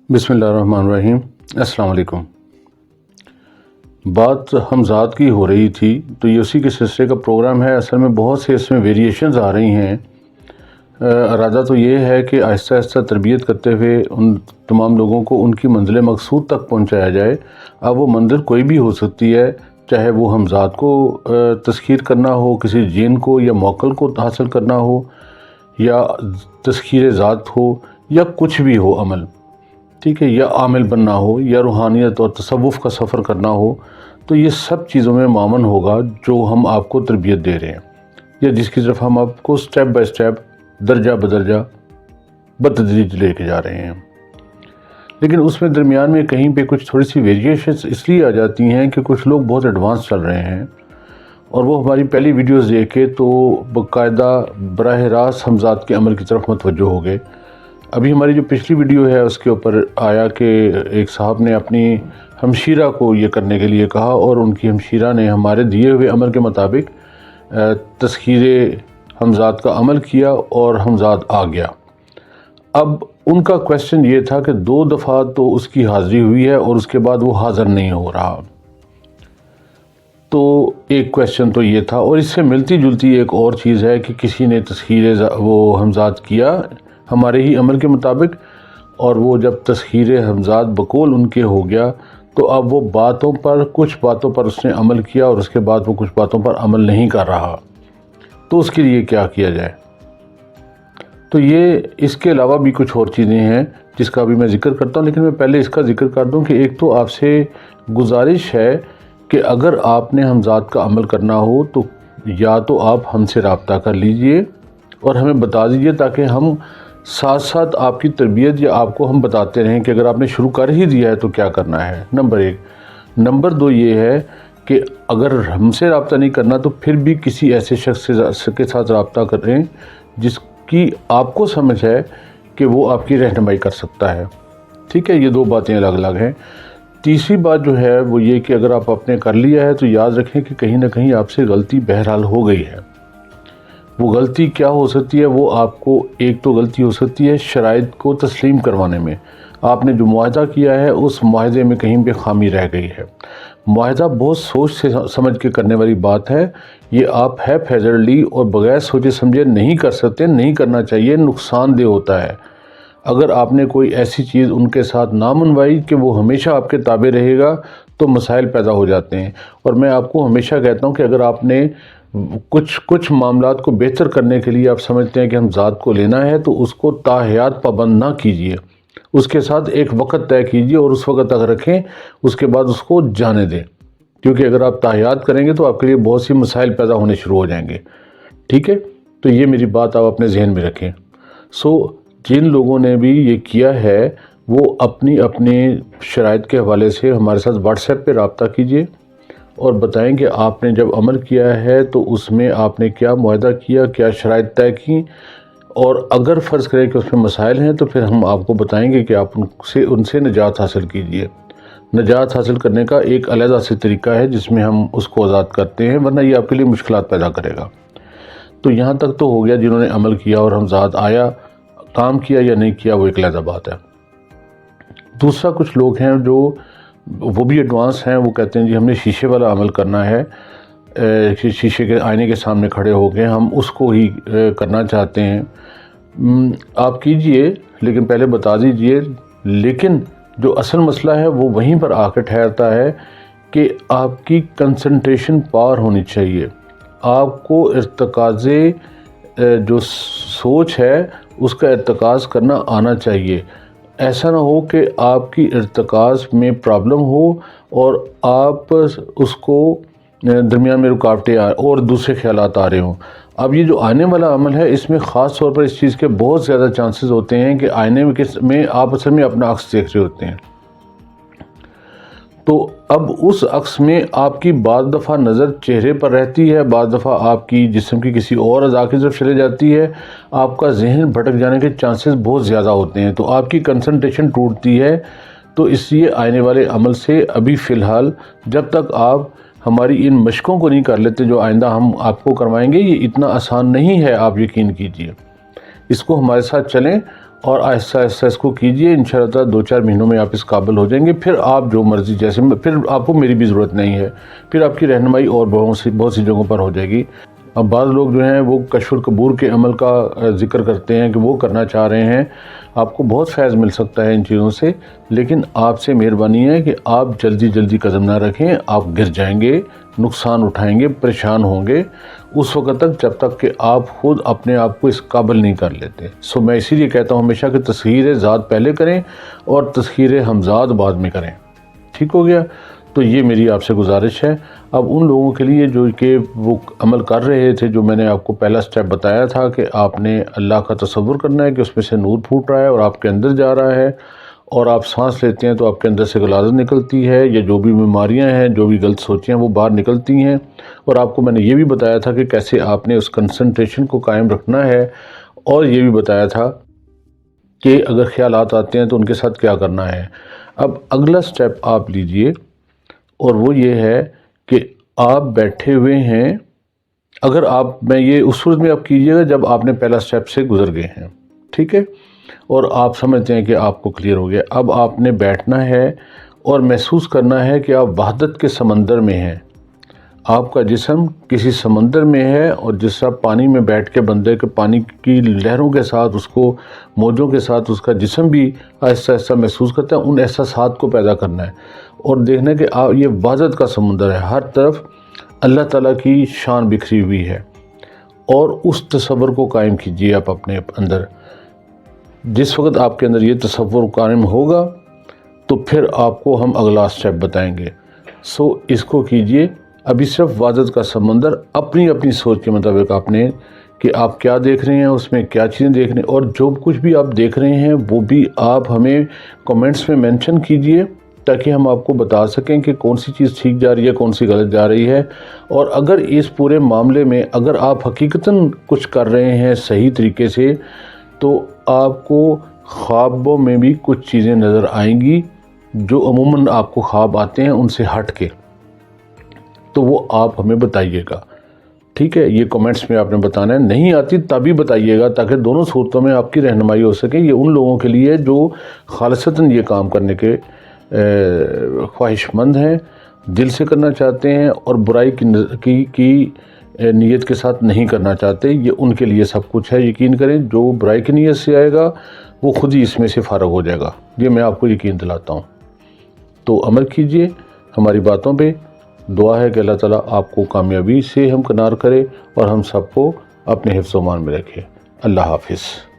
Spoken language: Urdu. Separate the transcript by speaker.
Speaker 1: بسم اللہ الرحمن الرحیم۔ السلام علیکم۔ بات حمزات کی ہو رہی تھی تو یہ اسی کے سلسلے کا پروگرام ہے۔ اصل میں بہت سے اس میں ویریشنز آ رہی ہیں۔ ارادہ تو یہ ہے کہ آہستہ آہستہ تربیت کرتے ہوئے ان تمام لوگوں کو ان کی منزل مقصود تک پہنچایا جائے۔ اب وہ منزل کوئی بھی ہو سکتی ہے، چاہے وہ حمزات کو تسخیر کرنا ہو، کسی جن کو یا موکل کو حاصل کرنا ہو، یا تسخیر ذات ہو، یا کچھ بھی ہو عمل، ٹھیک ہے، یا عامل بننا ہو، یا روحانیت اور تصوف کا سفر کرنا ہو، تو یہ سب چیزوں میں معاون ہوگا جو ہم آپ کو تربیت دے رہے ہیں، یا جس کی طرف ہم آپ کو سٹیپ بائی سٹیپ، درجہ بدرجہ بتدریج لے کے جا رہے ہیں۔ لیکن اس میں درمیان میں کہیں پہ کچھ تھوڑی سی ویریشنز اس لیے آ جاتی ہیں کہ کچھ لوگ بہت ایڈوانس چل رہے ہیں، اور وہ ہماری پہلی ویڈیوز دیکھ کے تو باقاعدہ براہ راست حمزات کے عمل کی طرف متوجہ ہو گئے۔ ابھی ہماری جو پچھلی ویڈیو ہے اس کے اوپر آیا کہ ایک صاحب نے اپنی ہمشیرہ کو یہ کرنے کے لیے کہا، اور ان کی ہمشیرہ نے ہمارے دیے ہوئے عمل کے مطابق تسخیر حمزات کا عمل کیا اور حمزات آ گیا۔ اب ان کا کویسچن یہ تھا کہ 2 دفعہ تو اس کی حاضری ہوئی ہے اور اس کے بعد وہ حاضر نہیں ہو رہا۔ تو ایک کویسچن تو یہ تھا، اور اس سے ملتی جلتی ایک اور چیز ہے کہ کسی نے تسخیر وہ حمزات کیا ہمارے ہی عمل کے مطابق، اور وہ جب تسخیر حمزات بقول ان کے ہو گیا تو اب وہ کچھ باتوں پر اس نے عمل کیا، اور اس کے بعد وہ کچھ باتوں پر عمل نہیں کر رہا، تو اس کے لیے کیا کیا جائے؟ تو یہ اس کے علاوہ بھی کچھ اور چیزیں ہیں جس کا بھی میں ذکر کرتا ہوں، لیکن میں پہلے اس کا ذکر کر دوں کہ ایک تو آپ سے گزارش ہے کہ اگر آپ نے حمزات کا عمل کرنا ہو تو یا تو آپ ہم سے رابطہ کر لیجئے اور ہمیں بتا دیجئے، تاکہ ہم ساتھ ساتھ آپ کی تربیت یا آپ کو ہم بتاتے رہیں کہ اگر آپ نے شروع کر ہی دیا ہے تو کیا کرنا ہے، نمبر 1۔ نمبر 2 یہ ہے کہ اگر ہم سے رابطہ نہیں کرنا تو پھر بھی کسی ایسے شخص کے ساتھ رابطہ کریں جس کی آپ کو سمجھ ہے کہ وہ آپ کی رہنمائی کر سکتا ہے، ٹھیک ہے۔ یہ 2 باتیں الگ الگ ہیں۔ تیسری بات جو ہے وہ یہ کہ اگر آپ نے کر لیا ہے تو یاد رکھیں کہ کہیں نہ کہیں آپ سے غلطی بہرحال ہو گئی ہے۔ وہ غلطی کیا ہو سکتی ہے؟ وہ آپ کو ایک تو غلطی ہو سکتی ہے شرائط کو تسلیم کروانے میں۔ آپ نے جو معاہدہ کیا ہے اس معاہدے میں کہیں پہ خامی رہ گئی ہے۔ معاہدہ بہت سوچ سے سمجھ کے کرنے والی بات ہے، یہ آپ ہیزرڈلی اور بغیر سوچے سمجھے نہیں کر سکتے، نہیں کرنا چاہیے، نقصان دہ ہوتا ہے۔ اگر آپ نے کوئی ایسی چیز ان کے ساتھ نہ منوائی کہ وہ ہمیشہ آپ کے تابع رہے گا تو مسائل پیدا ہو جاتے ہیں۔ اور میں آپ کو ہمیشہ کہتا ہوں کہ اگر آپ نے کچھ معاملات کو بہتر کرنے کے لیے آپ سمجھتے ہیں کہ ہم ذات کو لینا ہے تو اس کو تاحیات پابند نہ کیجیے، اس کے ساتھ ایک وقت طے کیجیے اور اس وقت تک رکھیں، اس کے بعد اس کو جانے دیں، کیونکہ اگر آپ تاحیات کریں گے تو آپ کے لیے بہت سی مسائل پیدا ہونے شروع ہو جائیں گے، ٹھیک ہے۔ تو یہ میری بات آپ اپنے ذہن میں رکھیں۔ جن لوگوں نے بھی یہ کیا ہے وہ اپنی شرائط کے حوالے سے ہمارے ساتھ واٹس ایپ پہ رابطہ کیجیے اور بتائیں کہ آپ نے جب عمل کیا ہے تو اس میں آپ نے کیا معاہدہ کیا، کیا شرائط طے کی، اور اگر فرض کریں کہ اس میں مسائل ہیں تو پھر ہم آپ کو بتائیں گے کہ آپ ان سے نجات حاصل کیجیے۔ نجات حاصل کرنے کا ایک علیحدہ سے طریقہ ہے جس میں ہم اس کو آزاد کرتے ہیں، ورنہ یہ آپ کے لیے مشکلات پیدا کرے گا۔ تو یہاں تک تو ہو گیا جنہوں نے عمل کیا اور حمزات آیا، کام کیا یا نہیں کیا وہ ایک علیحدہ بات ہے۔ دوسرا کچھ لوگ ہیں جو وہ بھی ایڈوانس ہیں، وہ کہتے ہیں جی ہم نے شیشے والا عمل کرنا ہے، شیشے کے آئینے کے سامنے کھڑے ہو کے ہم اس کو ہی کرنا چاہتے ہیں۔ آپ کیجئے لیکن پہلے بتا دیجئے، لیکن جو اصل مسئلہ ہے وہ وہیں پر آ کے ٹھہرتا ہے کہ آپ کی کنسنٹریشن پاور ہونی چاہیے۔ آپ کو ارتکاز جو سوچ ہے اس کا ارتکاز کرنا آنا چاہیے۔ ایسا نہ ہو کہ آپ کی ارتکاز میں پرابلم ہو اور آپ اس کو درمیان میں رکاوٹیں اور دوسرے خیالات آ رہے ہوں۔ اب یہ جو آنے والا عمل ہے اس میں خاص طور پر اس چیز کے بہت زیادہ چانسز ہوتے ہیں کہ آئینے میں آپ اصل میں اپنا عکس دیکھ رہے ہوتے ہیں، تو اب اس عکس میں آپ کی بعض دفعہ نظر چہرے پر رہتی ہے، بعض دفعہ آپ کی جسم کی کسی اور اعضاء کی طرف چلے جاتی ہے، آپ کا ذہن بھٹک جانے کے چانسز بہت زیادہ ہوتے ہیں، تو آپ کی کنسنٹریشن ٹوٹتی ہے۔ تو اس لیے آنے والے عمل سے ابھی فی الحال جب تک آپ ہماری ان مشقوں کو نہیں کر لیتے جو آئندہ ہم آپ کو کروائیں گے، یہ اتنا آسان نہیں ہے، آپ یقین کیجئے۔ اس کو ہمارے ساتھ چلیں اور آہستہ آہستہ اس کو کیجئے، انشاءاللہ تعالیٰ 2-4 مہینوں میں آپ اس قابل ہو جائیں گے. پھر آپ جو مرضی جیسے پھر آپ کو میری بھی ضرورت نہیں ہے، پھر آپ کی رہنمائی اور بہت سی جگہوں پر ہو جائے گی. اب بعض لوگ جو ہیں وہ کشف القبور کے عمل کا ذکر کرتے ہیں کہ وہ کرنا چاہ رہے ہیں. آپ کو بہت فیض مل سکتا ہے ان چیزوں سے، لیکن آپ سے مہربانی ہے کہ آپ جلدی قدم نہ رکھیں. آپ گر جائیں گے، نقصان اٹھائیں گے، پریشان ہوں گے اس وقت تک جب تک کہ آپ خود اپنے آپ کو اس قابل نہیں کر لیتے. میں اسی لیے کہتا ہوں ہمیشہ کہ تسخیر ذات پہلے کریں اور تسخیر ہمزاد بعد میں کریں. ٹھیک ہو گیا؟ تو یہ میری آپ سے گزارش ہے. اب ان لوگوں کے لیے جو کہ وہ عمل کر رہے تھے، جو میں نے آپ کو پہلا سٹیپ بتایا تھا کہ آپ نے اللہ کا تصور کرنا ہے کہ اس میں سے نور پھوٹ رہا ہے اور آپ کے اندر جا رہا ہے، اور آپ سانس لیتے ہیں تو آپ کے اندر سے غلاظت نکلتی ہے، یا جو بھی بیماریاں ہیں، جو بھی غلط سوچیں ہیں وہ باہر نکلتی ہیں. اور آپ کو میں نے یہ بھی بتایا تھا کہ کیسے آپ نے اس کنسنٹریشن کو قائم رکھنا ہے، اور یہ بھی بتایا تھا کہ اگر خیالات آتے ہیں تو ان کے ساتھ کیا کرنا ہے. اب اگلا سٹیپ آپ لیجئے، اور وہ یہ ہے کہ آپ بیٹھے ہوئے ہیں. اگر میں یہ اس صورت میں آپ کیجئے گا جب آپ نے پہلا سٹیپ سے گزر گئے ہیں، ٹھیک ہے، اور آپ سمجھتے ہیں کہ آپ کو کلیئر ہو گیا. اب آپ نے بیٹھنا ہے اور محسوس کرنا ہے کہ آپ وحدت کے سمندر میں ہیں. آپ کا جسم کسی سمندر میں ہے، اور جس طرح پانی میں بیٹھ کے بندے کے پانی کی لہروں کے ساتھ، اس کو موجوں کے ساتھ اس کا جسم بھی آہستہ آہستہ محسوس کرتا ہے، ان احساسات کو پیدا کرنا ہے اور دیکھنا ہے کہ یہ وحدت کا سمندر ہے. ہر طرف اللہ تعالیٰ کی شان بکھری ہوئی ہے، اور اس تصور کو قائم کیجیے آپ اپنے اندر. جس وقت آپ کے اندر یہ تصور قائم ہوگا تو پھر آپ کو ہم اگلا سٹیپ بتائیں گے. اس کو کیجئے. ابھی صرف وحدت کا سمندر اپنی سوچ کے مطابق آپ نے کہ آپ کیا دیکھ رہے ہیں، اس میں کیا چیزیں دیکھ رہے ہیں، اور جو کچھ بھی آپ دیکھ رہے ہیں وہ بھی آپ ہمیں کمنٹس میں مینشن کیجئے تاکہ ہم آپ کو بتا سکیں کہ کون سی چیز ٹھیک جا رہی ہے، کون سی غلط جا رہی ہے. اور اگر اس پورے معاملے میں اگر آپ حقیقتاً کچھ کر رہے ہیں صحیح طریقے سے، تو آپ کو خوابوں میں بھی کچھ چیزیں نظر آئیں گی جو عموماً آپ کو خواب آتے ہیں ان سے ہٹ کے. تو وہ آپ ہمیں بتائیے گا، ٹھیک ہے. یہ کمنٹس میں آپ نے بتانا ہے. نہیں آتی تبھی بتائیے گا تاکہ دونوں صورتوں میں آپ کی رہنمائی ہو سکے. یہ ان لوگوں کے لیے جو خالصتاً یہ کام کرنے کے خواہش مند ہیں، دل سے کرنا چاہتے ہیں، اور برائی کی نیت کے ساتھ نہیں کرنا چاہتے. یہ ان کے لیے سب کچھ ہے. یقین کریں جو برائی کی نیت سے آئے گا وہ خود ہی اس میں سے فارغ ہو جائے گا. یہ میں آپ کو یقین دلاتا ہوں. تو عمل کیجئے ہماری باتوں پہ. دعا ہے کہ اللہ تعالیٰ آپ کو کامیابی سے ہمکنار کرے اور ہم سب کو اپنے حفظ و امان میں رکھے. اللہ حافظ.